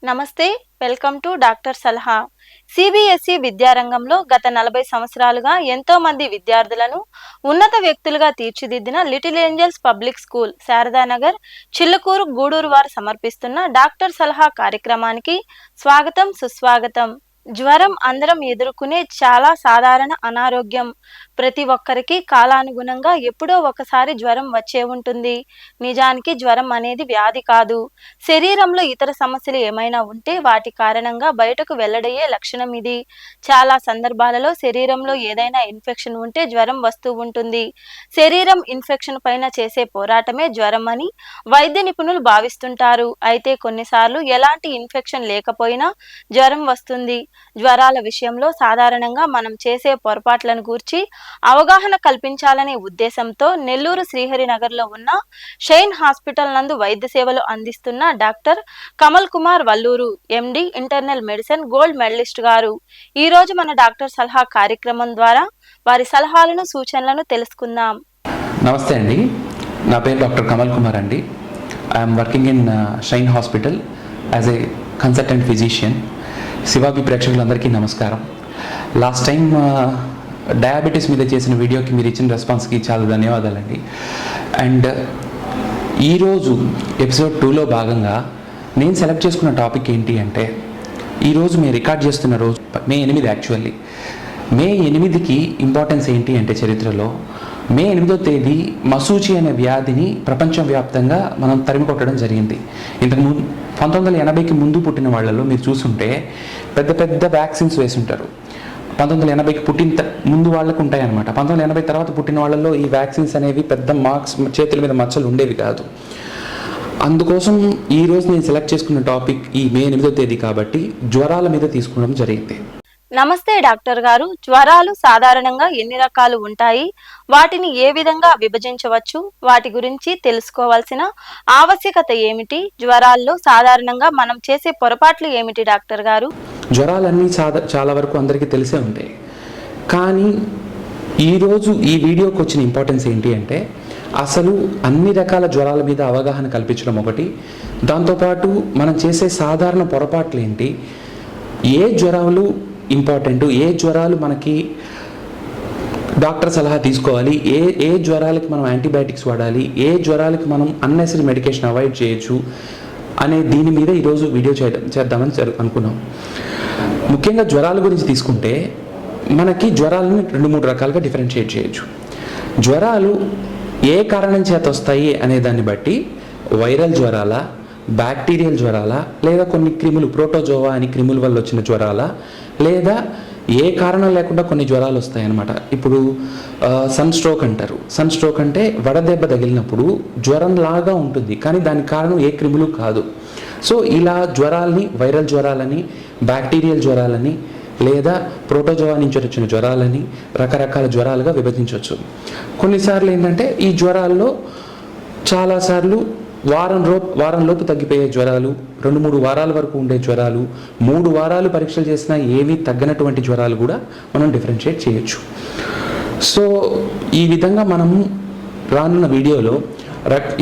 నమస్తే, welcome to doctor సలహా. CBSE విద్యారంగంలో గత 40 సంవత్సరాలుగా ఎంతో మంది విద్యార్థులను ఉన్నత వ్యక్తులుగా తీర్చిదిద్దిన little angels public school Sharadanagar, Chillakuru, Gudur వారు సమర్పిస్తున్న డాక్టర్ సలహా కార్యక్రమానికి స్వాగతం, సుస్వాగతం. జ్వరం అందరం ఎదుర్కొనే చాలా సాధారణ అనారోగ్యం. ప్రతి ఒక్కరికి కాలానుగుణంగా ఎప్పుడో ఒకసారి జ్వరం వచ్చే ఉంటుంది. నిజానికి జ్వరం అనేది వ్యాధి కాదు. శరీరంలో ఇతర సమస్యలు ఏమైనా ఉంటే వాటి కారణంగా బయటకు వెల్లడయ్యే లక్షణం ఇది. చాలా సందర్భాలలో శరీరంలో ఏదైనా ఇన్ఫెక్షన్ ఉంటే జ్వరం వస్తూ ఉంటుంది. శరీరం ఇన్ఫెక్షన్ పైన చేసే పోరాటమే జ్వరం అని వైద్య నిపుణులు భావిస్తుంటారు. అయితే కొన్నిసార్లు ఎలాంటి ఇన్ఫెక్షన్ లేకపోయినా జ్వరం వస్తుంది. జ్వరాల విషయంలో సాధారణంగా మనం చేసే పొరపాట్లను గూర్చి అవగాహన కల్పించాలనే ఉద్దేశంతో నెల్లూరు శ్రీహరినగర్లో ఉన్న షైన్ హాస్పిటల్ నందు వైద్య సేవలు అందిస్తున్న డాక్టర్ కమల్ కుమార్ వల్లూరు, ఎండి, ఇంటర్నల్ మెడిసిన్, గోల్డ్ మెడలిస్ట్ గారు ఈ రోజు మన డాక్టర్ సలహా కార్యక్రమం ద్వారా వారి సలహాలను, సూచనలను తెలుసుకుందాం. నమస్తే అండి, నా పేరు డాక్టర్ కమల్ కుమార్ అండి. I'm working in Shine hospital as a consultant physician. శివాబి ప్రేక్షకులందరికీ నమస్కారం. లాస్ట్ టైం డయాబెటీస్ మీద చేసిన వీడియోకి మీరు ఇచ్చిన రెస్పాన్స్కి చాలా ధన్యవాదాలండి. అండ్ ఈరోజు ఎపిసోడ్ 2లో భాగంగా నేను సెలెక్ట్ చేసుకున్న టాపిక్ ఏంటి అంటే, ఈరోజు మేము రికార్డ్ చేస్తున్న రోజు మే 8. యాక్చువల్లీ మే 8కి ఇంపార్టెన్స్ ఏంటి అంటే, చరిత్రలో మే 8వ తేదీ మసూచి అనే వ్యాధిని ప్రపంచవ్యాప్తంగా మనం తరిమి కొట్టడం జరిగింది. ఇంతకు ముందు 1980కి ముందు పుట్టిన వాళ్ళలో మీరు చూసుంటే పెద్ద పెద్ద వ్యాక్సిన్స్ వేసి ఉంటారు. 1980కి పుట్టిన ముందు వాళ్ళకు ఉంటాయన్నమాట. 1980 తర్వాత పుట్టిన వాళ్ళలో ఈ వ్యాక్సిన్స్ అనేవి పెద్ద మార్క్స్, చేతుల మీద మచ్చలు ఉండేవి కాదు. అందుకోసం ఈరోజు నేను సెలెక్ట్ చేసుకున్న టాపిక్ ఈ మే 8వ తేదీ కాబట్టి జ్వరాల మీద తీసుకోవడం జరిగింది. నమస్తే డాక్టర్ గారు, జ్వరాలు సాధారణంగా ఎన్ని రకాలు ఉంటాయి? వాటిని ఏ విధంగా విభజించవచ్చు? వాటి గురించి తెలుసుకోవాల్సిన ఆవశ్యకత ఏమిటి? జ్వరాల్లో సాధారణంగా మనం చేసే పొరపాట్లు ఏమిటి డాక్టర్ గారు? జ్వరాలన్నీ చాలా వరకు అందరికీ తెలిసే ఉంటాయి. కానీ ఈరోజు ఈ వీడియోకి వచ్చిన ఇంపార్టెన్స్ ఏంటి అంటే, అసలు అన్ని రకాల జ్వరాల మీద అవగాహన కల్పించడం ఒకటి, దాంతోపాటు మనం చేసే సాధారణ పొరపాట్లు ఏంటి, ఏ జ్వరాలు ఇంపార్టెంట్, ఏ జ్వరాలు మనకి డాక్టర్ సలహా తీసుకోవాలి, ఏ జ్వరాలకి మనం యాంటీబయాటిక్స్ వాడాలి, ఏ జ్వరాలకి మనం అన్నెసరీ మెడికేషన్ అవాయిడ్ చేయొచ్చు అనే దీని మీద ఈరోజు వీడియో చేద్దామని అనుకున్నాం. ముఖ్యంగా జ్వరాల గురించి తీసుకుంటే మనకి జ్వరాలను 2-3 రకాలుగా డిఫరెన్షియేట్ చేయొచ్చు. జ్వరాలు ఏ కారణం చేత వస్తాయి అనే దాన్ని బట్టి వైరల్ జ్వరాల, బ్యాక్టీరియల్ జ్వరాల, లేదా కొన్ని క్రిములు, ప్రోటోజోవా అని క్రిముల వల్ల వచ్చిన జ్వరాల, లేదా ఏ కారణం లేకుండా కొన్ని జ్వరాలు వస్తాయన్నమాట. ఇప్పుడు సన్ స్ట్రోక్ అంటారు. సన్ స్ట్రోక్ అంటే వడదెబ్బ తగిలినప్పుడు జ్వరం లాగా ఉంటుంది, కానీ దానికి కారణం ఏ క్రిములు కాదు. సో ఇలా జ్వరాలని వైరల్ జ్వరాలని, బ్యాక్టీరియల్ జ్వరాలని, లేదా ప్రోటోజోవా నుంచి వచ్చిన జ్వరాలని రకరకాల జ్వరాలుగా విభజించవచ్చు. కొన్నిసార్లు ఏంటంటే ఈ జ్వరాల్లో చాలాసార్లు వారంలోపు తగ్గిపోయే జ్వరాలు, 2-3 వారాల వరకు ఉండే జ్వరాలు, 3 వారాలు పరీక్షలు చేసినా ఏమీ తగ్గనటువంటి జ్వరాలు కూడా మనం డిఫరెన్షియేట్ చేయొచ్చు. సో ఈ విధంగా మనము రానున్న వీడియోలో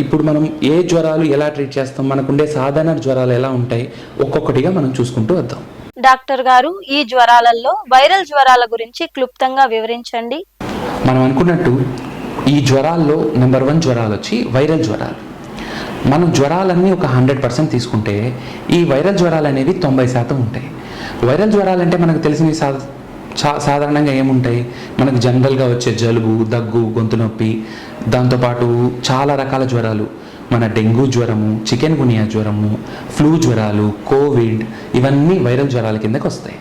ఇప్పుడు మనం ఏ జ్వరాలు ఎలా ట్రీట్ చేస్తాం, మనకుండే సాధారణ జ్వరాలు ఎలా ఉంటాయి, ఒక్కొక్కటిగా మనం చూసుకుంటూ వద్దాం. డాక్టర్ గారు, ఈ జ్వరాలలో వైరల్ జ్వరాల గురించి క్లుప్తంగా వివరించండి. మనం అనుకున్నట్టు ఈ జ్వరాల్లో నెంబర్ 1 జ్వరాలు వచ్చి వైరల్ జ్వరాలు. మనం జ్వరాలన్నీ ఒక 100% తీసుకుంటే ఈ వైరల్ జ్వరాలు అనేవి 90% ఉంటాయి. వైరల్ జ్వరాలు అంటే మనకు తెలిసినవి సాధారణంగా ఏముంటాయి, మనకు జనరల్గా వచ్చే జలుబు, దగ్గు, గొంతు నొప్పి, దాంతోపాటు చాలా రకాల జ్వరాలు, మన డెంగ్యూ జ్వరము, చికెన్ గునియా జ్వరము, ఫ్లూ జ్వరాలు, కోవిడ్, ఇవన్నీ వైరల్ జ్వరాల కిందకి వస్తాయి.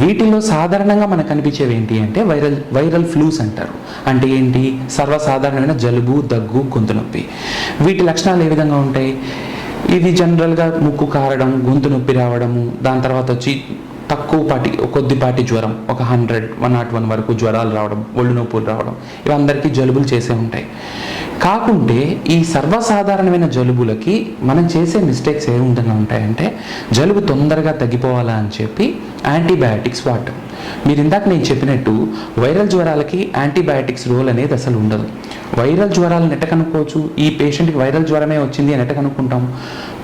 వీటిలో సాధారణంగా మనకు కనిపించేవి ఏంటి అంటే వైరల్ ఫ్లూస్ అంటారు. అంటే ఏంటి, సర్వసాధారణమైన జలుబు, దగ్గు, గొంతు నొప్పి. వీటి లక్షణాలు ఏ విధంగా ఉంటాయి, ఇది జనరల్గా ముక్కు కారడం, గొంతు నొప్పి రావడము, దాని తర్వాత వచ్చి కొద్దిపాటి జ్వరం, ఒక 101 వరకు జ్వరాలు రావడం, ఒళ్ళు నొప్పులు రావడం, ఇవి అందరికీ జలుబులు చేసే ఉంటాయి. కాకుంటే ఈ సర్వసాధారణమైన జలుబులకి మనం చేసే మిస్టేక్స్ ఏ విధంగా ఉంటాయంటే, జలుబు తొందరగా తగ్గిపోవాలా అని చెప్పి యాంటీబయాటిక్స్ వాడటం. మీరు ఇందాక నేను చెప్పినట్టు వైరల్ జ్వరాలకి యాంటీబయాటిక్స్ రోల్ అనేది అసలు ఉండదు. వైరల్ జ్వరాలను ఎట్ట కనుక్కోవచ్చు? ఈ పేషెంట్కి వైరల్ జ్వరమే వచ్చింది అని ఎట్ట కనుక్కుంటాం?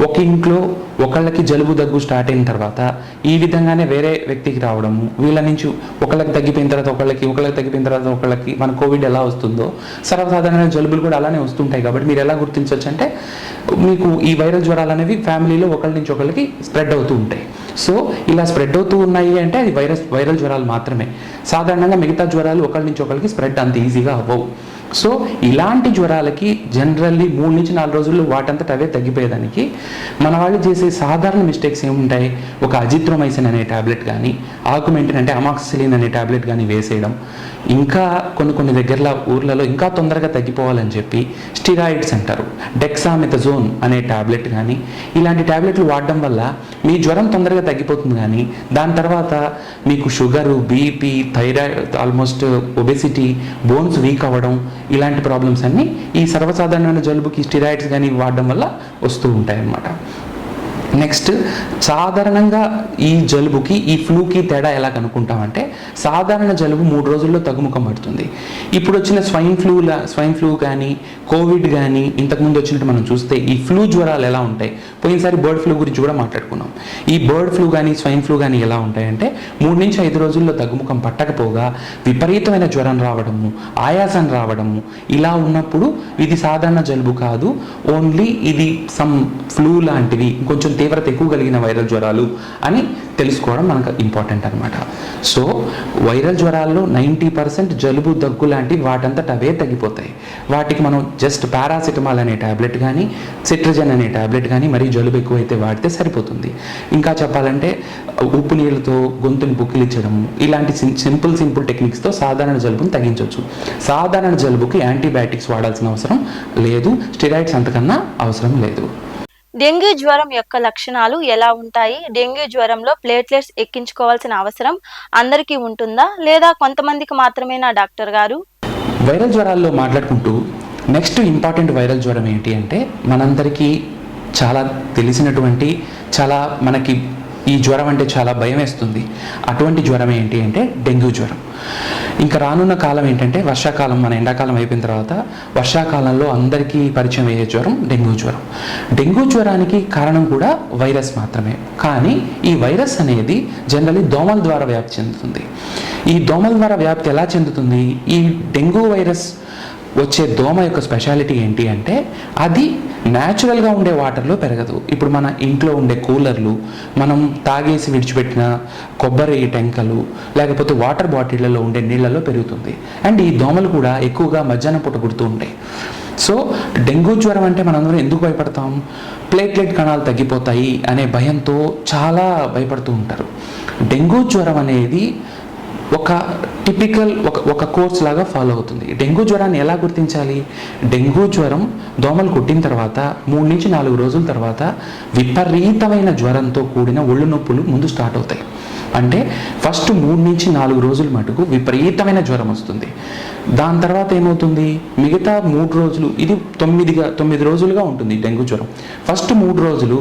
ఒక ఇంట్లో ఒకళ్ళకి జలుబు దగ్గు స్టార్ట్ అయిన తర్వాత ఈ విధంగానే వేరే వ్యక్తికి రావడము, వీళ్ళ నుంచి ఒకళ్ళకి తగ్గిపోయిన తర్వాత ఒకళ్ళకి తగ్గిపోయిన తర్వాత ఒకళ్ళకి, మన కోవిడ్ ఎలా వస్తుందో సర్వసాధారణమైన జలుబులు కూడా అలానే వస్తుంటాయి. కాబట్టి మీరు ఎలా గుర్తించవచ్చు అంటే, మీకు ఈ వైరల్ జ్వరాలు అనేవి ఫ్యామిలీలో ఒకళ్ళ నుంచి ఒకళ్ళకి స్ప్రెడ్ అవుతూ ఉంటాయి. సో ఇలా స్ప్రెడ్ అవుతూ ఉన్నాయి అంటే అది వైరల్ జ్వరాలు మాత్రమే. సాధారణంగా మిగతా జ్వరాలు ఒకళ్ళ నుంచి ఒకరికి స్ప్రెడ్ అంత ఈజీగా అవ్వవు. సో ఇలాంటి జ్వరాలకి జనరల్లీ 3 నుంచి 4 రోజుల్లో వాటంతట అవే తగ్గిపోయేదానికి మన వాళ్ళు చేసే సాధారణ మిస్టేక్స్ ఏముంటాయి? ఒక అజిత్రోమైసిన్ అనే ట్యాబ్లెట్ కానీ, ఆగ్మెంటిన్ అంటే అమాక్సిసిలిన్ అనే ట్యాబ్లెట్ కానీ వేసేయడం, ఇంకా కొన్ని దగ్గరలో ఊర్లలో ఇంకా తొందరగా తగ్గిపోవాలని చెప్పి స్టిరాయిడ్స్ అంటారు, డెక్సామెథజోన్ అనే ట్యాబ్లెట్ కానీ, ఇలాంటి ట్యాబ్లెట్లు వాడడం వల్ల మీ జ్వరం తొందరగా తగ్గిపోతుంది. కానీ దాని తర్వాత మీకు sugar, BP, thyroid, almost obesity, bones week అవ్వడం, ఇలాంటి ప్రాబ్లమ్స్ అన్నీ ఈ సర్వసాధారణమైన జలుబుకి స్టిరాయిడ్స్ కానీ వాడడం వల్ల వస్తూ ఉంటాయి అన్నమాట. నెక్స్ట్, సాధారణంగా ఈ జలుబుకి ఈ ఫ్లూకి తేడా ఎలా కనుక్కుంటామంటే, సాధారణ జలుబు 3 రోజుల్లో తగ్గుముఖం పడుతుంది. ఇప్పుడు వచ్చిన స్వైన్ ఫ్లూ కానీ, కోవిడ్ కానీ, ఇంతకుముందు వచ్చినట్టు మనం చూస్తే ఈ ఫ్లూ జ్వరాలు ఎలా ఉంటాయి? పోయినసారి బర్డ్ ఫ్లూ గురించి కూడా మాట్లాడుకున్నాం. ఈ బర్డ్ ఫ్లూ కానీ, స్వైన్ ఫ్లూ కానీ ఎలా ఉంటాయంటే 3 నుంచి 5 రోజుల్లో తగ్గుముఖం పట్టకపోగా విపరీతమైన జ్వరం రావడము, ఆయాసం రావడము, ఇలా ఉన్నప్పుడు ఇది సాధారణ జలుబు కాదు, ఓన్లీ ఇది సమ్ ఫ్లూ లాంటివి, కొంచెం తీవ్రత ఎక్కువ కలిగిన వైరల్ జ్వరాలు అని తెలుసుకోవడం మనకు ఇంపార్టెంట్ అనమాట. సో వైరల్ జ్వరాల్లో 90% జలుబు, దగ్గు లాంటి వాటంతట అవే తగ్గిపోతాయి. వాటికి మనం జస్ట్ పారాసిటమాల్ అనే ట్యాబ్లెట్ కానీ, సిట్రజన్ అనే ట్యాబ్లెట్ కానీ, మరీ జలుబు ఎక్కువైతే వాడితే సరిపోతుంది. ఇంకా చెప్పాలంటే ఉప్పు నీళ్ళతో గొంతుని పుక్కిలించడము, ఇలాంటి సింపుల్ టెక్నిక్స్తో సాధారణ జలుబుని తగ్గించవచ్చు. సాధారణ జలుబుకి యాంటీబయాటిక్స్ వాడాల్సిన అవసరం లేదు, స్టెరాయిడ్స్ అంతకన్నా అవసరం లేదు. డెంగ్యూ జ్వరం యొక్క లక్షణాలు ఎలా ఉంటాయి? డెంగ్యూ జ్వరంలో ప్లేట్లెట్స్ ఎక్కించుకోవాల్సిన అవసరం అందరికీ ఉంటుందా, లేదా కొంతమందికి మాత్రమేనా డాక్టర్ గారు? వైరల్ జ్వరాల్లో మాట్లాడుకుంటూ నెక్స్ట్ ఇంపార్టెంట్ వైరల్ జ్వరం ఏంటి అంటే, మనందరికీ చాలా తెలిసినటువంటి, చాలా మనకి ఈ జ్వరం అంటే చాలా భయం వేస్తుంది. అటువంటి జ్వరం ఏంటి అంటే డెంగ్యూ జ్వరం. ఇంకా రానున్న కాలం ఏంటంటే వర్షాకాలం, మన ఎండాకాలం అయిపోయిన తర్వాత వర్షాకాలంలో అందరికీ పరిచయం అయ్యే జ్వరం డెంగ్యూ జ్వరం. డెంగ్యూ జ్వరానికి కారణం కూడా వైరస్ మాత్రమే. కానీ ఈ వైరస్ అనేది జనరల్లీ దోమల ద్వారా వ్యాప్తి చెందుతుంది. ఈ దోమల ద్వారా వ్యాప్తి ఎలా చెందుతుంది? ఈ డెంగ్యూ వైరస్ వచ్చే దోమ యొక్క స్పెషాలిటీ ఏంటి అంటే, అది న్యాచురల్గా ఉండే వాటర్లో పెరగదు. ఇప్పుడు మన ఇంట్లో ఉండే కూలర్లు, మనం తాగేసి విడిచిపెట్టిన కొబ్బరి టెంకలు, లేకపోతే వాటర్ బాటిళ్లలో ఉండే నీళ్లలో పెరుగుతుంది. అండ్ ఈ దోమలు కూడా ఎక్కువగా మధ్యాహ్నం పూట కుడుతూ ఉంటాయి. సో డెంగ్యూ జ్వరం అంటే మనందరం ఎందుకు భయపడతాం? ప్లేట్లెట్ కణాలు తగ్గిపోతాయి అనే భయంతో చాలా భయపడుతూ ఉంటారు. డెంగ్యూ జ్వరం అనేది ఒక టిపికల్ ఒక కోర్స్ లాగా ఫాలో అవుతుంది. డెంగ్యూ జ్వరాన్ని ఎలా గుర్తించాలి? డెంగ్యూ జ్వరం దోమలు కుట్టిన తర్వాత 3 నుంచి 4 రోజుల తర్వాత విపరీతమైన జ్వరంతో కూడిన ఒళ్ళు నొప్పులు ముందు స్టార్ట్ అవుతాయి. అంటే ఫస్ట్ 3 నుంచి 4 రోజుల మటుకు విపరీతమైన జ్వరం వస్తుంది. దాని తర్వాత ఏమవుతుంది? మిగతా 3 రోజులు, ఇది 9 రోజులుగా ఉంటుంది డెంగ్యూ జ్వరం. ఫస్ట్ 3 రోజులు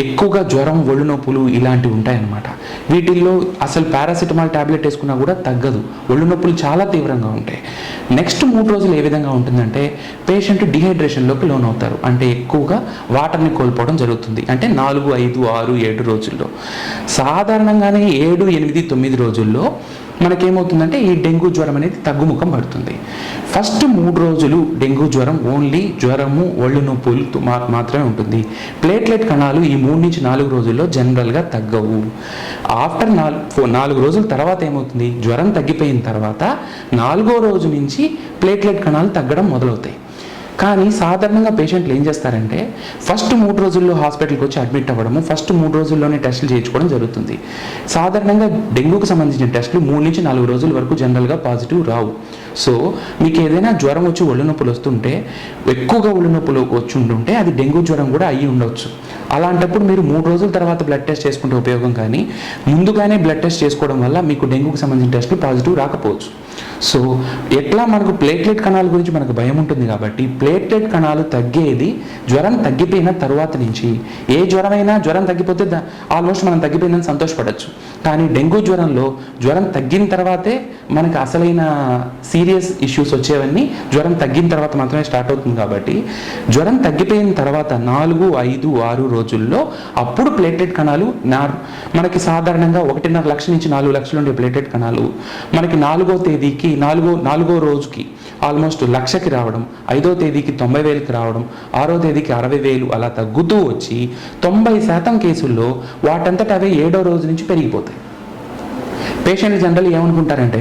ఎక్కువగా జ్వరం, ఒళ్ళు నొప్పులు ఇలాంటివి ఉంటాయన్నమాట. వీటిల్లో అసలు పారాసిటమాల్ ట్యాబ్లెట్ వేసుకున్నా కూడా తగ్గదు, ఒళ్ళు నొప్పులు చాలా తీవ్రంగా ఉంటాయి. నెక్స్ట్ 3 రోజులు ఏ విధంగా ఉంటుందంటే పేషెంట్ డిహైడ్రేషన్లోకి లోన్ అవుతారు. అంటే ఎక్కువగా వాటర్ని కోల్పోవడం జరుగుతుంది. అంటే 4, 5, 6, 7 రోజుల్లో. సాధారణంగానే 7, 8, 9 రోజుల్లో మనకేమవుతుందంటే ఈ డెంగ్యూ జ్వరం అనేది తగ్గుముఖం పడుతుంది. ఫస్ట్ 3 రోజులు డెంగ్యూ జ్వరం ఓన్లీ జ్వరము, ఒళ్ళు నొప్పులు మాత్రమే ఉంటుంది. ప్లేట్లెట్ కణాలు ఈ 3 నుంచి 4 రోజుల్లో జనరల్గా తగ్గవు. ఆఫ్టర్ 4 రోజుల తర్వాత ఏమవుతుంది? జ్వరం తగ్గిపోయిన తర్వాత 4వ రోజు నుంచి ప్లేట్లెట్ కణాలు తగ్గడం మొదలవుతాయి. కానీ సాధారణంగా పేషెంట్లు ఏం చేస్తారంటే ఫస్ట్ 3 రోజుల్లో హాస్పిటల్కి వచ్చి అడ్మిట్ అవ్వడము, ఫస్ట్ 3 రోజుల్లోనే టెస్టులు చేయించుకోవడం జరుగుతుంది. సాధారణంగా డెంగ్యూకి సంబంధించిన టెస్టులు 3 నుంచి 4 రోజుల వరకు జనరల్గా పాజిటివ్ రావు. సో మీకు ఏదైనా జ్వరం వచ్చి ఒళ్ళు నొప్పులు వస్తుంటే, ఎక్కువగా ఒళ్ళు నొప్పులు వచ్చి ఉంటుంటే అది డెంగ్యూ జ్వరం కూడా అయ్యి ఉండవచ్చు. అలాంటప్పుడు మీరు 3 రోజుల తర్వాత బ్లడ్ టెస్ట్ చేసుకుంటే ఉపయోగం, కానీ ముందుగానే బ్లడ్ టెస్ట్ చేసుకోవడం వల్ల మీకు డెంగ్యూకి సంబంధించిన టెస్టులు పాజిటివ్ రాకపోవచ్చు. సో ఎట్లా మనకు ప్లేట్లెట్ కణాల గురించి మనకు భయం ఉంటుంది కాబట్టి ప్లేట్లెట్ కణాలు తగ్గేది జ్వరం తగ్గిపోయిన తర్వాత నుంచి. ఏ జ్వరమైనా జ్వరం తగ్గిపోతే ఆల్మోస్ట్ మనం తగ్గిపోయిందని సంతోషపడవచ్చు. కానీ డెంగ్యూ జ్వరంలో జ్వరం తగ్గిన తర్వాతే మనకు అసలైన సీరియస్ ఇష్యూస్ వచ్చేవన్నీ జ్వరం తగ్గిన తర్వాత మాత్రమే స్టార్ట్ అవుతుంది. కాబట్టి జ్వరం తగ్గిపోయిన తర్వాత 4, 5, 6 రోజుల్లో అప్పుడు ప్లేట్లెట్ కణాలు మనకి సాధారణంగా 1.5 లక్షల నుంచి 4 లక్షలు ఉండే ప్లేట్లెట్ కణాలు మనకి 4వ తేదీకి 4వ రోజుకి ఆల్మోస్ట్ 1,00,000కి రావడం, 5వ తేదీకి 90,000కి రావడం, 6వ తేదీకి 60,000 అలా తగ్గుతూ వచ్చి 90% కేసుల్లో వాటంతట అవే 7వ రోజు నుంచి పెరిగిపోతాయి. పేషెంట్ జనరల్ ఏమనుకుంటారంటే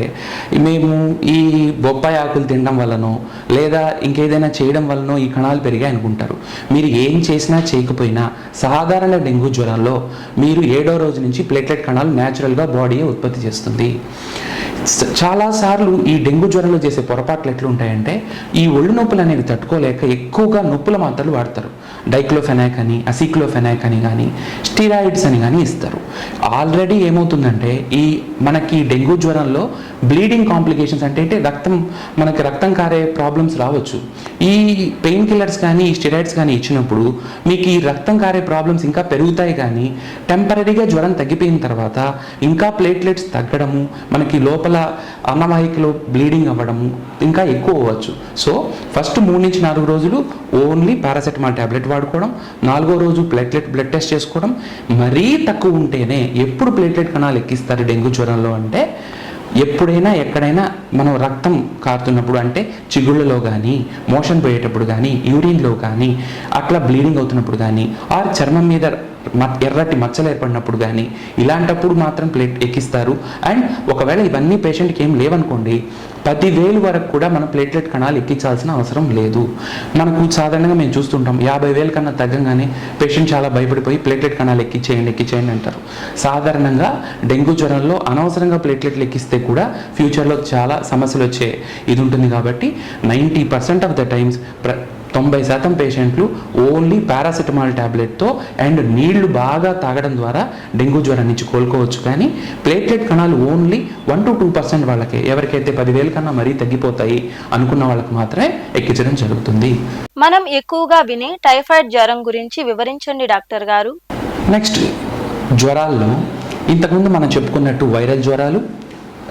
మేము ఈ బొప్పాయి ఆకులు తినడం వల్లనో లేదా ఇంకేదైనా చేయడం వల్లనో ఈ కణాలు పెరిగాయి అనుకుంటారు. మీరు ఏం చేసినా చేయకపోయినా సాధారణ డెంగ్యూ జ్వరంలో మీరు 7వ రోజు నుంచి ప్లేట్లెట్ కణాలు న్యాచురల్గా బాడీ ఉత్పత్తి చేస్తుంది. చాలాసార్లు ఈ డెంగ్యూ జ్వరంలో చేసే పొరపాట్లు ఎట్లుంటాయంటే ఈ ఒళ్ళు నొప్పులు అనేవి తట్టుకోలేక ఎక్కువగా నొప్పుల మాత్రలు వాడతారు. డైక్లోఫెనాక్ అని, అసిక్లోఫెనాక్ అని కానీ, స్టీరాయిడ్స్ అని కానీ ఇస్తారు. ఆల్రెడీ ఏమవుతుందంటే మనకి డెంగ్యూ జ్వరంలో బ్లీడింగ్ కాంప్లికేషన్స్ అంటే మనకి రక్తం కారే ప్రాబ్లమ్స్ రావచ్చు. ఈ పెయిన్ కిల్లర్స్ కానీ ఈ స్టెరాయిడ్స్ కానీ ఇచ్చినప్పుడు మీకు ఈ రక్తం కారే ప్రాబ్లమ్స్ ఇంకా పెరుగుతాయి. కానీ టెంపరీగా జ్వరం తగ్గిపోయిన తర్వాత ఇంకా ప్లేట్లెట్స్ తగ్గడము, మనకి లోపల అన్నవాహికలో బ్లీడింగ్ అవ్వడము ఇంకా ఎక్కువ అవ్వచ్చు. సో ఫస్ట్ 3 నుంచి 4 రోజులు ఓన్లీ పారాసెటమాల్ ట్యాబ్లెట్ వాడుకోవడం, 4వ రోజు ప్లేట్లెట్ బ్లడ్ టెస్ట్ చేసుకోవడం. మరీ తక్కువ ఉంటేనే ఎప్పుడు ప్లేట్లెట్ కణాలు ఎక్కిస్తారు డెంగ్యూ జ్వరంలో అంటే ఎప్పుడైనా ఎక్కడైనా మనం రక్తం కారుతున్నప్పుడు అంటే చిగుళ్ళలో కానీ, మోషన్ పోయేటప్పుడు కానీ, యూరిన్లో కానీ, అట్లా బ్లీడింగ్ అవుతున్నప్పుడు కానీ, ఆర్ చర్మం మీద ఎర్రటి మచ్చలు ఏర్పడినప్పుడు కానీ ఇలాంటప్పుడు మాత్రం ప్లేట్ ఎక్కిస్తారు. అండ్ ఒకవేళ ఇవన్నీ పేషెంట్కి ఏం లేవనుకోండి 10,000 వరకు కూడా మనం ప్లేట్లెట్ కణాలు ఎక్కించాల్సిన అవసరం లేదు. మనకు సాధారణంగా మేము చూస్తుంటాం 50,000 కన్నా తగ్గంగానే పేషెంట్ చాలా భయపడిపోయి ప్లేట్లెట్ కణాలు ఎక్కించేయండి అంటారు. సాధారణంగా డెంగ్యూ జ్వరంలో అనవసరంగా ప్లేట్లెట్లు ఎక్కిస్తే కూడా ఫ్యూచర్లో చాలా సమస్యలు వచ్చే ఇది ఉంటుంది. కాబట్టి 90% ఆఫ్ ద టైమ్స్ 90% పేషెంట్లు ఓన్లీ పారాసెటమాల్ ట్యాబ్లెట్తో అండ్ నీళ్లు బాగా తాగడం ద్వారా డెంగ్యూ జ్వరం నుంచి కోలుకోవచ్చు. కానీ ప్లేట్లెట్ కణాలు ఓన్లీ 1 to 2% వాళ్ళకే, ఎవరికైతే 10,000 కన్నా మరీ తగ్గిపోతాయి అనుకున్న వాళ్ళకి మాత్రమే ఎక్కించడం జరుగుతుంది. మనం ఎక్కువగా వినే టైఫాయిడ్ జ్వరం గురించి వివరించండి డాక్టర్ గారు. నెక్స్ట్ జ్వరాల్లో ఇంతకుముందు మనం చెప్పుకున్నట్టు వైరల్ జ్వరాలు,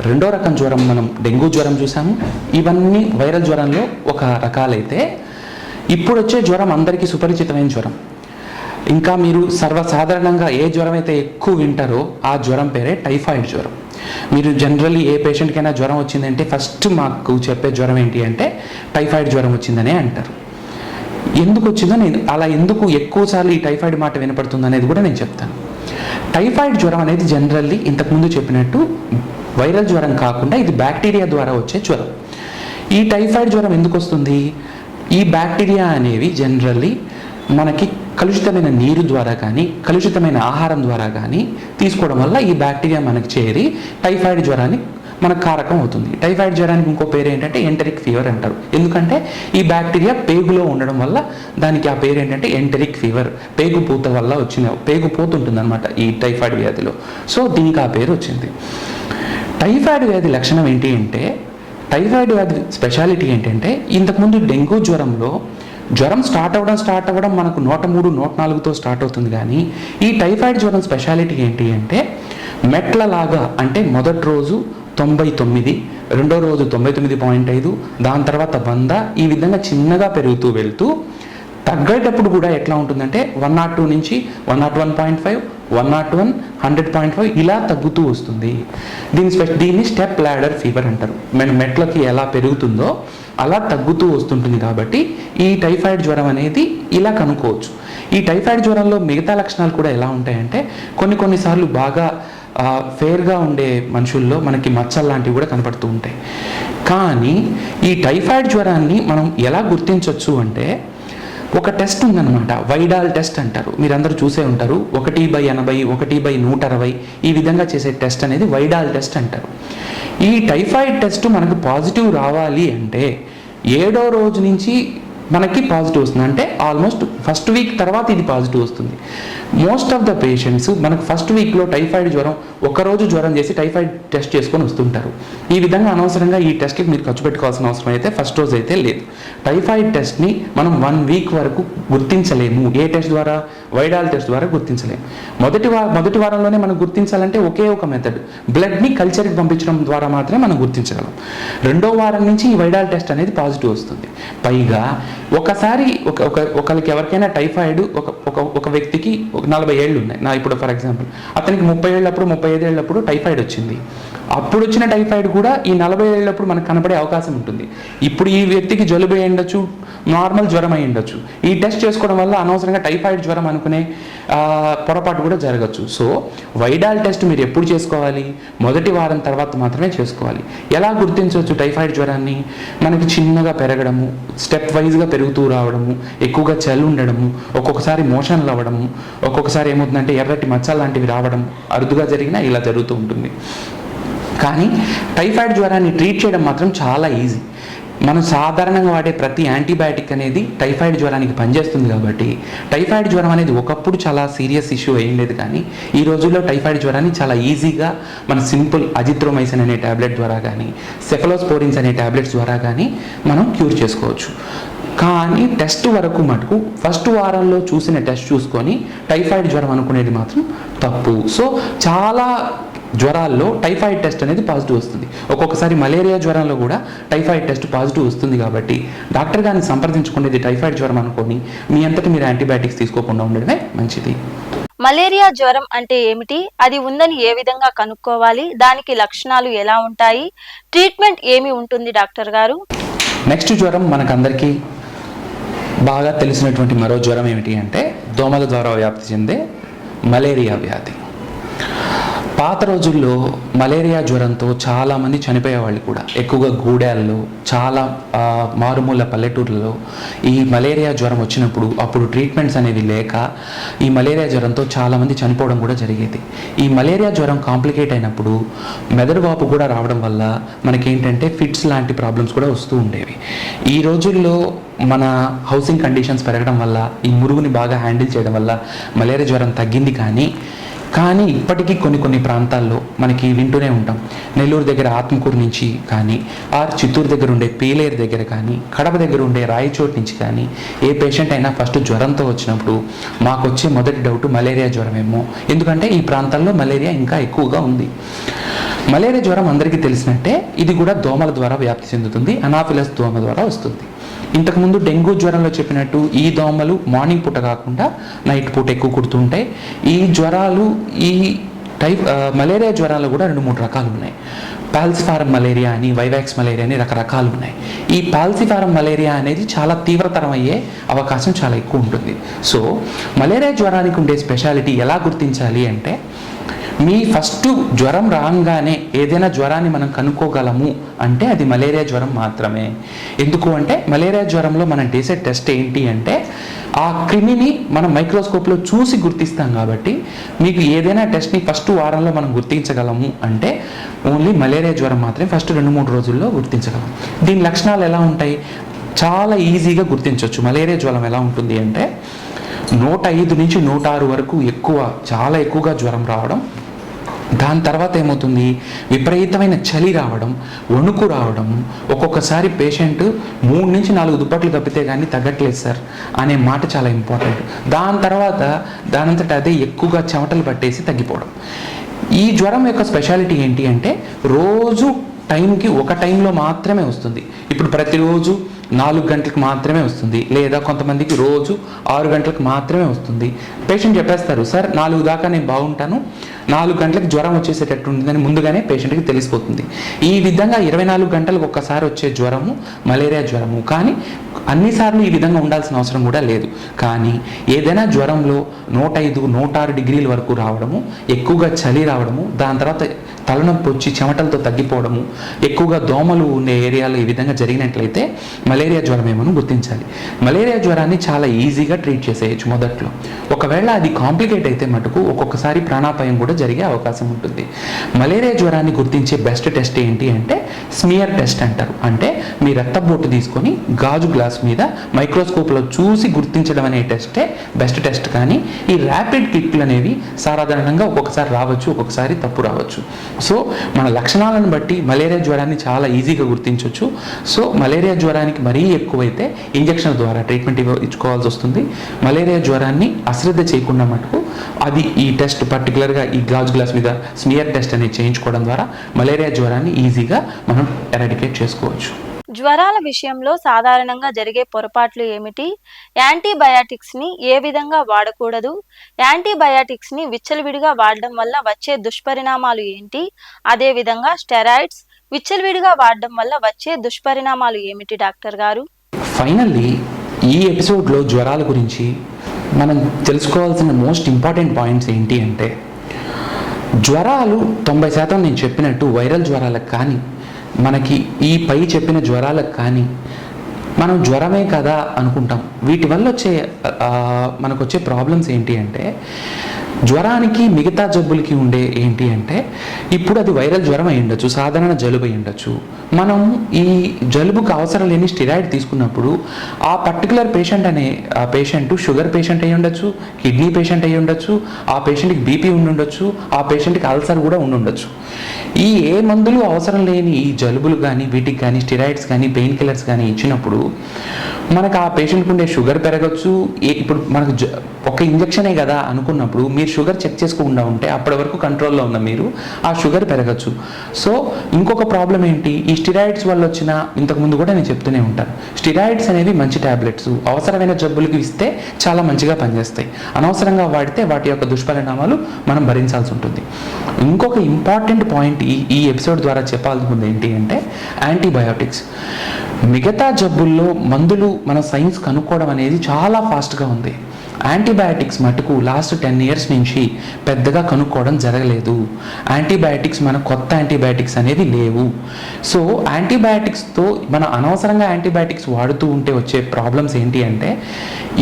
2వ రకం జ్వరం మనం డెంగ్యూ జ్వరం చూసాము. ఇవన్నీ వైరల్ జ్వరంలో ఒక రకాలైతే ఇప్పుడు వచ్చే జ్వరం అందరికీ సుపరిచితమైన జ్వరం. ఇంకా మీరు సర్వసాధారణంగా ఏ జ్వరం అయితే ఎక్కువ వింటారో ఆ జ్వరం పేరే టైఫాయిడ్ జ్వరం. మీరు జనరల్లీ ఏ పేషెంట్కైనా జ్వరం వచ్చిందంటే ఫస్ట్ మాకు చెప్పే జ్వరం ఏంటి అంటే టైఫాయిడ్ జ్వరం వచ్చిందనే అంటారు. ఎందుకు వచ్చిందో ఎందుకు ఎక్కువసార్లు ఈ టైఫాయిడ్ మాట వినపడుతుంది అనేది కూడా నేను చెప్తాను. టైఫాయిడ్ జ్వరం అనేది జనరల్లీ ఇంతకుముందు చెప్పినట్టు వైరల్ జ్వరం కాకుండా ఇది బ్యాక్టీరియా ద్వారా వచ్చే జ్వరం. ఈ టైఫాయిడ్ జ్వరం ఎందుకు వస్తుంది? ఈ బ్యాక్టీరియా అనేవి జనరల్లీ మనకి కలుషితమైన నీరు ద్వారా కానీ కలుషితమైన ఆహారం ద్వారా కానీ తీసుకోవడం వల్ల ఈ బ్యాక్టీరియా మనకి చేరి టైఫాయిడ్ జ్వరానికి మనకు కారకం అవుతుంది. టైఫాయిడ్ జ్వరానికి ఇంకో పేరు ఏంటంటే ఎంటరిక్ ఫీవర్ అంటారు. ఎందుకంటే ఈ బ్యాక్టీరియా పేగులో ఉండడం వల్ల దానికి ఆ పేరు ఏంటంటే ఎంటరిక్ ఫీవర్, పేగుపూత వల్ల పేగుపోతు ఉంటుంది అనమాట ఈ టైఫాయిడ్ వ్యాధిలో. సో దీనికి ఆ పేరు వచ్చింది. టైఫాయిడ్ వ్యాధి లక్షణం ఏంటి అంటే టైఫాయిడ్ వ్యాధి స్పెషాలిటీ ఏంటంటే ఇంతకుముందు డెంగ్యూ జ్వరంలో జ్వరం స్టార్ట్ అవ్వడం మనకు 103, 104తో స్టార్ట్ అవుతుంది. కానీ ఈ టైఫాయిడ్ జ్వరం స్పెషాలిటీ ఏంటి అంటే మెట్లలాగా అంటే మొదటి రోజు 99, 2వ రోజు 99.5, దాని తర్వాత 100 ఈ విధంగా చిన్నగా పెరుగుతూ వెళ్తూ తగ్గేటప్పుడు కూడా ఎట్లా ఉంటుందంటే 102 నుంచి 101.5, 101, 100.5 ఇలా తగ్గుతూ వస్తుంది. దీన్ని స్టెప్ ల్యాడర్ ఫీవర్ అంటారు. మెట్లకి ఎలా పెరుగుతుందో అలా తగ్గుతూ వస్తుంటుంది. కాబట్టి ఈ టైఫాయిడ్ జ్వరం అనేది ఇలా కనుక్కోవచ్చు. ఈ టైఫాయిడ్ జ్వరంలో మిగతా లక్షణాలు కూడా ఎలా ఉంటాయంటే కొన్నిసార్లు బాగా ఫేర్గా ఉండే మనుషుల్లో మనకి మచ్చలు లాంటివి కూడా కనపడుతూ ఉంటాయి. కానీ ఈ టైఫాయిడ్ జ్వరాన్ని మనం ఎలా గుర్తించవచ్చు అంటే ఒక టెస్ట్ ఉందన్నమాట, వైడాల్ టెస్ట్ అంటారు. మీరందరూ చూసే ఉంటారు. 1/80, 1/160 ఈ విధంగా చేసే టెస్ట్ అనేది వైడాల్ టెస్ట్ అంటారు. ఈ టైఫాయిడ్ టెస్ట్ మనకు పాజిటివ్ రావాలి అంటే 7వ రోజు నుంచి మనకి పాజిటివ్ వస్తుంది. అంటే ఆల్మోస్ట్ ఫస్ట్ వీక్ తర్వాత ఇది పాజిటివ్ వస్తుంది. మోస్ట్ ఆఫ్ ద పేషెంట్స్ మనకు ఫస్ట్ వీక్లో టైఫాయిడ్ జ్వరం, ఒకరోజు జ్వరం చేసి టైఫాయిడ్ టెస్ట్ చేసుకొని వస్తుంటారు. ఈ విధంగా అనవసరంగా ఈ టెస్ట్కి మీరు ఖర్చు పెట్టుకోవాల్సిన అవసరం అయితే ఫస్ట్ రోజు అయితే లేదు. టైఫాయిడ్ టెస్ట్ని మనం 1 వీక్ వరకు గుర్తించలేము. ఏ టెస్ట్ ద్వారా? వైడాల్ టెస్ట్ ద్వారా గుర్తించలేము. మొదటి వారంలోనే మనం గుర్తించాలంటే ఒకే ఒక మెథడ్, బ్లడ్ని కల్చర్కి పంపించడం ద్వారా మాత్రమే మనం గుర్తించగలం. రెండో వారం నుంచి ఈ వైడాల్ టెస్ట్ అనేది పాజిటివ్ వస్తుంది. పైగా ఒకసారి ఒకరికి ఎవరికైనా టైఫాయిడ్ ఒక వ్యక్తికి 40 ఏళ్ళు ఉన్నాయి. ఇప్పుడు ఫర్ ఎగ్జాంపుల్ అతనికి 30 ఏళ్ళప్పుడు 35 ఏళ్ళప్పుడు టైఫాయిడ్ వచ్చింది. అప్పుడు వచ్చిన టైఫాయిడ్ కూడా ఈ 40 ఏళ్ళప్పుడు మనకు కనపడే అవకాశం ఉంటుంది. ఇప్పుడు ఈ వ్యక్తికి జలుబు అయి ఉండొచ్చు, నార్మల్ జ్వరం అయి ఉండొచ్చు. ఈ టెస్ట్ చేసుకోవడం వల్ల అనవసరంగా టైఫాయిడ్ జ్వరం అనుకునే పొరపాటు కూడా జరగచ్చు. సో వైడాల్ టెస్ట్ మీరు ఎప్పుడు చేసుకోవాలి? మొదటి వారం తర్వాత మాత్రమే చేసుకోవాలి. ఎలా గుర్తించవచ్చు టైఫాయిడ్ జ్వరాన్ని? మనకి చిన్నగా పెరగడము, స్టెప్ వైజ్గా పెరుగుతూ రావడము, ఎక్కువగా చలి ఉండడము, ఒక్కొక్కసారి మోషన్లు అవ్వడము, ఒక్కొక్కసారి ఏమవుతుందంటే ఎర్రటి మచ్చలు లాంటివి రావడం, అరుదుగా జరిగినా ఇలా జరుగుతూ ఉంటుంది. కానీ టైఫాయిడ్ జ్వరాన్ని ట్రీట్ చేయడం మాత్రం చాలా ఈజీ. మనం సాధారణంగా వాడే ప్రతి యాంటీబయాటిక్ అనేది టైఫాయిడ్ జ్వరానికి పనిచేస్తుంది. కాబట్టి టైఫాయిడ్ జ్వరం అనేది ఒకప్పుడు చాలా సీరియస్ ఇష్యూ అయ్యిండేది. కానీ ఈ రోజుల్లో టైఫాయిడ్ జ్వరాన్ని చాలా ఈజీగా మన సింపుల్ అజిత్రోమైసిన్ అనే ట్యాబ్లెట్ ద్వారా కానీ, సెఫలోస్పోరిన్స్ అనే ట్యాబ్లెట్స్ ద్వారా కానీ మనం క్యూర్ చేసుకోవచ్చు. కానీ టెస్ట్ వరకు మటుకు ఫస్ట్ వారంలో చూసిన టెస్ట్ చూసుకొని టైఫాయిడ్ జ్వరం అనుకునేది మాత్రం తప్పు. సో చాలా జ్వరాల్లో టైఫాయిడ్ టెస్ట్ అనేది పాజిటివ్ వస్తుంది. ఒక్కొక్కసారి మలేరియా జ్వరంలో కూడా టైఫాయిడ్ టెస్ట్ పాజిటివ్ వస్తుంది. కాబట్టి డాక్టర్ గారిని సంప్రదించుకునేది టైఫాయిడ్ జ్వరం అనుకొని మీ అంతటి మీరు యాంటీబయాటిక్స్ తీసుకోకుండా ఉండడమే మంచిది. మలేరియా జ్వరం అంటే ఏమిటి? అది ఉందని ఏ విధంగా కనుక్కోవాలి? దానికి లక్షణాలు ఎలా ఉంటాయి? ట్రీట్మెంట్ ఏమి ఉంటుంది డాక్టర్ గారు? నెక్స్ట్ జ్వరం మనకందరికీ బాగా తెలిసినటువంటి మరో జ్వరం ఏమిటి అంటే దోమల ద్వారా వ్యాప్తి చెందే మలేరియా వ్యాధి. పాత రోజుల్లో మలేరియా జ్వరంతో చాలామంది చనిపోయేవాళ్ళు కూడా. ఎక్కువగా గూడెల్లో, చాలా మారుమూల పల్లెటూర్లలో ఈ మలేరియా జ్వరం వచ్చినప్పుడు అప్పుడు ట్రీట్మెంట్స్ అనేవి లేక ఈ మలేరియా జ్వరంతో చాలామంది చనిపోవడం కూడా జరిగేది. ఈ మలేరియా జ్వరం కాంప్లికేట్ అయినప్పుడు మెదడు వాపు కూడా రావడం వల్ల మనకేంటంటే ఫిట్స్ లాంటి ప్రాబ్లమ్స్ కూడా వస్తూ ఉండేవి. ఈ రోజుల్లో మన హౌసింగ్ కండిషన్స్ పెరగడం వల్ల, ఈ మురుగుని బాగా హ్యాండిల్ చేయడం వల్ల మలేరియా జ్వరం తగ్గింది. కానీ ఇప్పటికీ కొన్ని ప్రాంతాల్లో మనకి వింటూనే ఉంటాం. నెల్లూరు దగ్గర ఆత్మకూరు నుంచి కానీ, చిత్తూరు దగ్గర ఉండే పీలేరు దగ్గర కానీ, కడప దగ్గర ఉండే రాయచోటు నుంచి కానీ ఏ పేషెంట్ అయినా ఫస్ట్ జ్వరంతో వచ్చినప్పుడు మాకు వచ్చే మొదటి డౌట్ మలేరియా జ్వరమేమో. ఎందుకంటే ఈ ప్రాంతాల్లో మలేరియా ఇంకా ఎక్కువగా ఉంది. మలేరియా జ్వరం అందరికీ తెలిసినట్టే ఇది కూడా దోమల ద్వారా వ్యాప్తి చెందుతుంది. అనాఫిలస్ దోమ ద్వారా వస్తుంది. ఇంతకుముందు డెంగ్యూ జ్వరంలో చెప్పినట్టు ఈ దోమలు మార్నింగ్ పూట కాకుండా నైట్ పూట ఎక్కువ కుడుతుంటాయి. ఈ జ్వరాలు, ఈ మలేరియా జ్వరాలు కూడా 2-3 రకాలు ఉన్నాయి. పాల్సిఫారం మలేరియా అని, వైవాక్స్ మలేరియా అని రకరకాలు ఉన్నాయి. ఈ పాల్సిఫారం మలేరియా అనేది చాలా తీవ్రతరం అయ్యే అవకాశం చాలా ఎక్కువ ఉంటుంది. సో మలేరియా జ్వరానికి ఉండే స్పెషాలిటీ ఎలా గుర్తించాలి అంటే, మీ ఫస్ట్ జ్వరం రాగానే ఏదైనా జ్వరాన్ని మనం కనుక్కోగలము అంటే అది మలేరియా జ్వరం మాత్రమే. ఎందుకు అంటే మలేరియా జ్వరంలో మనం చేసే టెస్ట్ ఏంటి అంటే ఆ క్రిమిని మనం మైక్రోస్కోప్లో చూసి గుర్తిస్తాం. కాబట్టి మీకు ఏదైనా టెస్ట్ని ఫస్ట్ వారంలో మనం గుర్తించగలము అంటే ఓన్లీ మలేరియా జ్వరం మాత్రమే ఫస్ట్ 2-3 రోజుల్లో గుర్తించగలం. దీని లక్షణాలు ఎలా ఉంటాయి? చాలా ఈజీగా గుర్తించవచ్చు. మలేరియా జ్వరం ఎలా ఉంటుంది అంటే 105 నుంచి 106 వరకు చాలా ఎక్కువగా జ్వరం రావడం. దాని తర్వాత ఏమవుతుంది? విపరీతమైన చలి రావడం, వణుకు రావడం, ఒక్కొక్కసారి పేషెంట్ 3 నుంచి 4 దుప్పట్లు కప్పితే కానీ తగ్గట్లేదు సార్ అనే మాట చాలా ఇంపార్టెంట్. దాని తర్వాత దానంతట అదే ఎక్కువగా చెమటలు పట్టేసి తగ్గిపోవడం. ఈ జ్వరం యొక్క స్పెషాలిటీ ఏంటి అంటే రోజు టైంకి ఒక టైంలో మాత్రమే వస్తుంది. ఇప్పుడు ప్రతిరోజు 4 గంటలకు మాత్రమే వస్తుంది, లేదా కొంతమందికి రోజు 6 గంటలకు మాత్రమే వస్తుంది. పేషెంట్ చెప్పేస్తారు, సార్ 4 దాకా నేను బాగుంటాను, 4 గంటలకు జ్వరం వచ్చేసేటట్టు ఉంటుందని ముందుగానే పేషెంట్కి తెలిసిపోతుంది. ఈ విధంగా 24 గంటలకు ఒక్కసారి వచ్చే జ్వరము మలేరియా జ్వరము. కానీ అన్నిసార్లు ఈ విధంగా ఉండాల్సిన అవసరం కూడా లేదు. కానీ ఏదైనా జ్వరంలో 105, 106 డిగ్రీల వరకు రావడము, ఎక్కువగా చలి రావడము, దాని తర్వాత తలనొప్పి వచ్చి చెమటలతో తగ్గిపోవడము, ఎక్కువగా దోమలు ఉండే ఏరియాలో ఈ విధంగా జరిగినట్లయితే మలేరియా జ్వరం ఏమని గుర్తించాలి. మలేరియా జ్వరాన్ని చాలా ఈజీగా ట్రీట్ చేసేయచ్చు మొదట్లో. ఒకవేళ అది కాంప్లికేట్ అయితే మటుకు ఒక్కొక్కసారి ప్రాణాపాయం కూడా జరిగే అవకాశం ఉంటుంది. మలేరియా జ్వరాన్ని గుర్తించే బెస్ట్ టెస్ట్ ఏంటి అంటే స్మియర్ టెస్ట్ అంటారు. అంటే మీ రక్తపోటు తీసుకొని గాజు గ్లాస్ మీద మైక్రోస్కోప్లో చూసి గుర్తించడం అనే టెస్టే బెస్ట్ టెస్ట్. కానీ ఈ ర్యాపిడ్ కిట్లు అనేవి సాధారణంగా ఒక్కొక్కసారి రావచ్చు, ఒక్కొక్కసారి తప్పు రావచ్చు. సో మన లక్షణాలను బట్టి మలేరియా జ్వరాన్ని చాలా ఈజీగా గుర్తించవచ్చు. సో మలేరియా జ్వరానికి మరీ ఎక్కువైతే ఇంజెక్షన్ ద్వారా ట్రీట్మెంట్ ఇచ్చుకోవాల్సి వస్తుంది. మలేరియా జ్వరాన్ని అశ్రద్ధ చేయకుండా మటుకు అది ఈ టెస్ట్ పర్టికులర్గా ఈ గాజు గ్లాస్ మీద స్మియర్ టెస్ట్ అనేది చేయించుకోవడం ద్వారా మలేరియా జ్వరాన్ని ఈజీగా మనం ఎరాడికేట్ చేసుకోవచ్చు. జ్వరాల విషయంలో సాధారణంగా జరిగే పొరపాట్లు ఏమిటి? యాంటీబయాటిక్స్ని ఏ విధంగా వాడకూడదు? యాంటీబయాటిక్స్ని విచ్చలవిడిగా వాడడం వల్ల వచ్చే దుష్పరిణామాలు ఏంటి? అదేవిధంగా స్టెరాయిడ్స్ విచ్చలవిడిగా వాడడం వల్ల వచ్చే దుష్పరిణామాలు ఏమిటి డాక్టర్ గారు? ఫైనల్లీ ఈ ఎపిసోడ్లో జ్వరాల గురించి మనం తెలుసుకోవాల్సిన మోస్ట్ ఇంపార్టెంట్ పాయింట్స్ ఏంటి అంటే, జ్వరాలు 90% నేను చెప్పినట్టు వైరల్ జ్వరాలకు కానీ మనకి ఈ పై చెప్పిన జ్వరాలకు కానీ మనం జ్వరమే కదా అనుకుంటాం. వీటి వల్ల మనకు వచ్చే ప్రాబ్లమ్స్ ఏంటి అంటే, జ్వరానికి మిగతా జబ్బులకి ఉండే ఏంటి అంటే, ఇప్పుడు అది వైరల్ జ్వరం అయి ఉండొచ్చు, సాధారణ జలుబు అయి ఉండొచ్చు. మనం ఈ జలుబుకు అవసరం లేని స్టెరాయిడ్ తీసుకున్నప్పుడు ఆ పర్టికులర్ పేషెంట్ షుగర్ పేషెంట్ అయి ఉండొచ్చు, కిడ్నీ పేషెంట్ అయి ఉండొచ్చు, ఆ పేషెంట్కి బీపీ ఉండొచ్చు, ఆ పేషెంట్కి అల్సర్ కూడా ఉండొచ్చు. ఈ ఏ మందులు అవసరం లేని ఈ జలుబులు కానీ వీటికి కానీ స్టెరాయిడ్స్ కానీ పెయిన్ కిల్లర్స్ కానీ ఇచ్చినప్పుడు మనకు ఆ పేషెంట్కి ఉండే షుగర్ పెరగచ్చు. ఇప్పుడు మనకు ఒక ఇంజెక్షనే కదా అనుకున్నప్పుడు మీరు షుగర్ చెక్ చేసుకోకుండా ఉంటే అప్పటి వరకు కంట్రోల్లో ఉన్న మీరు ఆ షుగర్ పెరగచ్చు. సో ఇంకొక ప్రాబ్లం ఏంటి, ఈ స్టెరాయిడ్స్ వల్ల వచ్చిన, ఇంతకుముందు కూడా నేను చెప్తూనే ఉంటాను, స్టెరాయిడ్స్ అనేవి మంచి టాబ్లెట్స్, అవసరమైన జబ్బులకి ఇస్తే చాలా మంచిగా పనిచేస్తాయి. అనవసరంగా వాడితే వాటి యొక్క దుష్పరిణామాలు మనం భరించాల్సి ఉంటుంది. ఇంకొక ఇంపార్టెంట్ పాయింట్ ఈ ఎపిసోడ్ ద్వారా చెప్పాల్సింది ఏంటి అంటే యాంటీబయాటిక్స్. మిగతా జబ్బుల్లో మందులు మన సైన్స్ కనుక్కోవడం అనేది చాలా ఫాస్ట్గా ఉంది. యాంటీబయాటిక్స్ మటుకు లాస్ట్ 10 years నుంచి పెద్దగా కనుక్కోవడం జరగలేదు. యాంటీబయాటిక్స్ మన కొత్త యాంటీబయాటిక్స్ అనేది లేవు. సో యాంటీబయాటిక్స్తో మన అనవసరంగా యాంటీబయాటిక్స్ వాడుతూ ఉంటే వచ్చే ప్రాబ్లమ్స్ ఏంటి అంటే,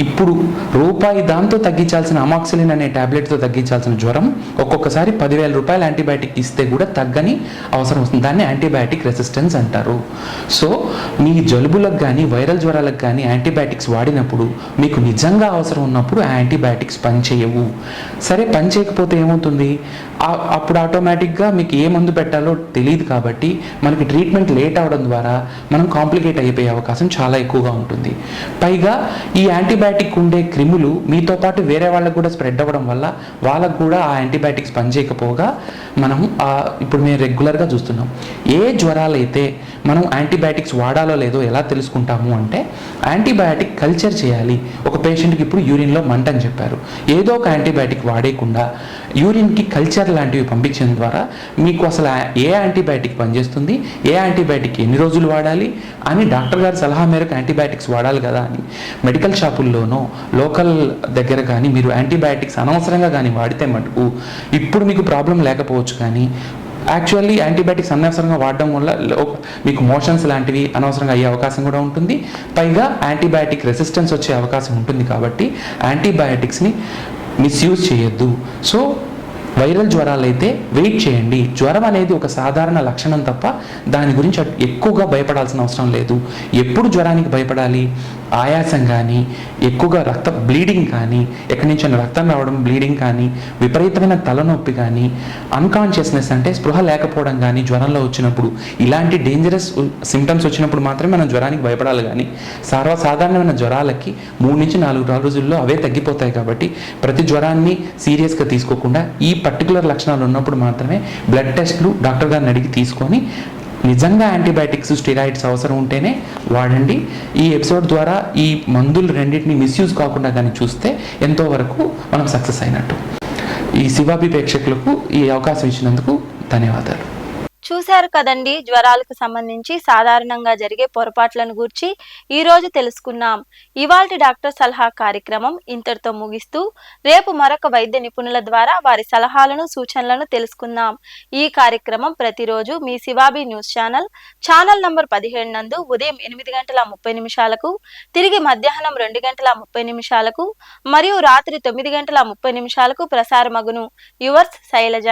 ఇప్పుడు దాంతో తగ్గించాల్సిన అమాక్సిలిన్ అనే ట్యాబ్లెట్తో తగ్గించాల్సిన జ్వరం ఒక్కొక్కసారి 10,000 రూపాయలు యాంటీబయాటిక్ ఇస్తే కూడా తగ్గని అవసరం వస్తుంది. దాన్ని యాంటీబయాటిక్ రెసిస్టెన్స్ అంటారు. సో మీ జలుబులకు కానీ వైరల్ జ్వరాలకు కానీ యాంటీబయాటిక్స్ వాడినప్పుడు మీకు నిజంగా అవసరం ఉన్నప్పుడు యాంటీబయాటిక్స్ పనిచేయవు. సరే, పని చేయకపోతే ఏమవుతుంది, అప్పుడు ఆటోమేటిక్గా మీకు ఏ మందు పెట్టాలో తెలియదు కాబట్టి మనకి ట్రీట్మెంట్ లేట్ అవడం ద్వారా మనం కాంప్లికేట్ అయిపోయే అవకాశం చాలా ఎక్కువగా ఉంటుంది. పైగా ఈ యాంటీబయాటిక్ ఉండే క్రిములు మీతో పాటు వేరే వాళ్ళకు కూడా స్ప్రెడ్ అవ్వడం వల్ల వాళ్ళకు కూడా ఆ యాంటీబయాటిక్స్ పనిచేయకపోగా మనం ఇప్పుడు మేము రెగ్యులర్గా చూస్తున్నాం. ఏ జ్వరాలైతే మనం యాంటీబయాటిక్స్ వాడాలో లేదో ఎలా తెలుసుకుంటాము అంటే, యాంటీబయాటిక్ కల్చర్ చేయాలి. ఒక పేషెంట్కి ఇప్పుడు యూరిన్లో మంట అని చెప్పారు, ఏదో ఒక యాంటీబయాటిక్ వాడేయకుండా యూరిన్కి కల్చర్ లాంటివి పంపించడం ద్వారా మీకు అసలు ఏ యాంటీబయాటిక్ పనిచేస్తుంది, ఏ యాంటీబయాటిక్ ఎన్ని రోజులు వాడాలి అని డాక్టర్ గారి సలహా మేరకు యాంటీబయాటిక్స్ వాడాలి కదా అని మెడికల్ షాపుల్లోనో లోకల్ దగ్గర కానీ మీరు యాంటీబయాటిక్స్ అనవసరంగా కానీ వాడితే మటుకు ఇప్పుడు మీకు ప్రాబ్లం లేకపోవచ్చు, కానీ యాక్చువల్లీ యాంటీబయాటిక్స్ అనవసరంగా వాడడం వల్ల మీకు మోషన్స్ లాంటివి అనవసరంగా అయ్యే అవకాశం కూడా ఉంటుంది. పైగా యాంటీబయాటిక్ రెసిస్టెన్స్ వచ్చే అవకాశం ఉంటుంది. కాబట్టి యాంటీబయాటిక్స్ని మిస్యూజ్ చేయొద్దు. సో వైరల్ జ్వరాలు అయితే వెయిట్ చేయండి. జ్వరం అనేది ఒక సాధారణ లక్షణం తప్ప దాని గురించి ఎక్కువగా భయపడాల్సిన అవసరం లేదు. ఎప్పుడు జ్వరానికి భయపడాలి, ఆయాసం కానీ, ఎక్కువగా బ్లీడింగ్ కానీ, ఎక్కడి నుంచి రక్తం రావడం బ్లీడింగ్ కానీ, విపరీతమైన తలనొప్పి కానీ, అన్కాన్షియస్నెస్ అంటే స్పృహ లేకపోవడం కానీ జ్వరంలో వచ్చినప్పుడు, ఇలాంటి డేంజరస్ సిమ్టమ్స్ వచ్చినప్పుడు మాత్రమే మనం జ్వరానికి భయపడాలి. కానీ సాధారణమైన జ్వరాలకి 3 నుంచి 4 రోజుల్లో అవే తగ్గిపోతాయి. కాబట్టి ప్రతి జ్వరాన్ని సీరియస్గా తీసుకోకుండా ఈ పర్టికులర్ లక్షణాలు ఉన్నప్పుడు మాత్రమే బ్లడ్ టెస్ట్లు డాక్టర్ గారిని అడిగి తీసుకొని నిజంగా యాంటీబయాటిక్స్ స్టెరాయిడ్స్ అవసరం ఉంటేనే వాడండి. ఈ ఎపిసోడ్ ద్వారా ఈ మందులు రెండింటిని మిస్యూజ్ కాకుండా కానీ చూస్తే ఎంతో వరకు మనం సక్సెస్ అయినట్టు. ఈ శివాబి ప్రేక్షకులకు ఈ అవకాశం ఇచ్చినందుకు ధన్యవాదాలు. చూశారు కదండి, జ్వరాలకు సంబంధించి సాధారణంగా జరిగే పొరపాట్లను గూర్చి ఈరోజు తెలుసుకున్నాం. ఇవాల్టి డాక్టర్ సలహా కార్యక్రమం ఇంతటితో ముగిస్తూ రేపు మరొక వైద్య నిపుణుల ద్వారా వారి సలహాలను సూచనలను తెలుసుకుందాం. ఈ కార్యక్రమం ప్రతిరోజు మీ శివాబి న్యూస్ ఛానల్ నంబర్ 17 నందు ఉదయం 8:30 తిరిగి మధ్యాహ్నం 2:30 మరియు రాత్రి 9:30 ప్రసారమగును. యువర్స్ శైలజ.